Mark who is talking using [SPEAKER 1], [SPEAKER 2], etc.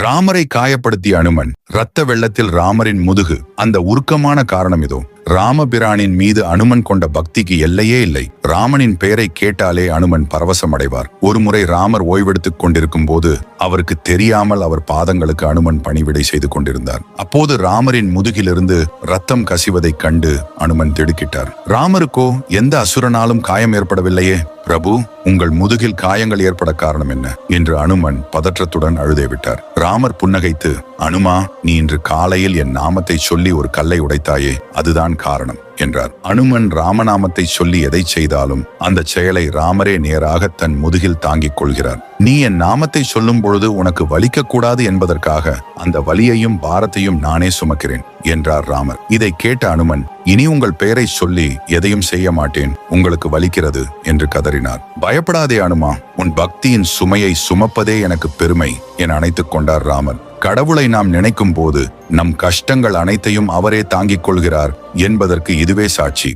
[SPEAKER 1] ராமரை காயப்படுத்திய அனுமன் இரத்த வெள்ளத்தில் ராமரின் முதுகு. அந்த உருக்கமான காரணம் இதோ. ராமபிரானின் மீது அனுமன் கொண்ட பக்திக்கு எல்லையே இல்லை. ராமனின் பெயரை கேட்டாலே அனுமன் பரவசமடைவார். ஒருமுறை ராமர் ஓய்வெடுத்துக் கொண்டிருக்கும் போது அவருக்கு தெரியாமல் அவர் பாதங்களுக்கு அனுமன் பணிவிடை செய்து கொண்டிருந்தார். அப்போது ராமரின் முதுகிலிருந்து ரத்தம் கசிவதைக் கண்டு அனுமன் திடுக்கிட்டார். ராமருக்கோ எந்த அசுரனாலும் காயம் ஏற்படவில்லையே. பிரபு, உங்கள் முதுகில் காயங்கள் ஏற்பட காரணம் என்ன என்று அனுமன் பதற்றத்துடன் அழுதே விட்டார். ராமர் புன்னகைத்து, அனுமா, நீ இன்று காலையில் என் நாமத்தை சொல்லி ஒரு கல்லை உடைத்தாயே, அதுதான் காரணம் என்றார். அனுமன் ராமநாமத்தை சொல்லி எதை செய்தாலும் அந்த செயலை ராமரே நேராக தன் முதுகில் தாங்கிக் கொள்கிறார். நீ என் நாமத்தை சொல்லும் பொழுது உனக்கு வலிக்க கூடாது என்பதற்காக அந்த வலியையும் பாரத்தையும் நானே சுமக்கிறேன் என்றார் ராமர். இதை கேட்ட அனுமன், இனி உங்கள் பெயரை சொல்லி எதையும் செய்ய மாட்டேன், உங்களுக்கு வலிக்கிறது என்று கதறினார். பயப்படாதே அனுமா, உன் பக்தியின் சுமையை சுமப்பதே எனக்கு பெருமை என அணைத்துக் கொண்டார் ராமர். கடவுளை நாம் நினைக்கும் போது நம் கஷ்டங்கள் அனைத்தையும் அவரே தாங்கிக் கொள்கிறார் என்பதற்கு இதுவே சாட்சி.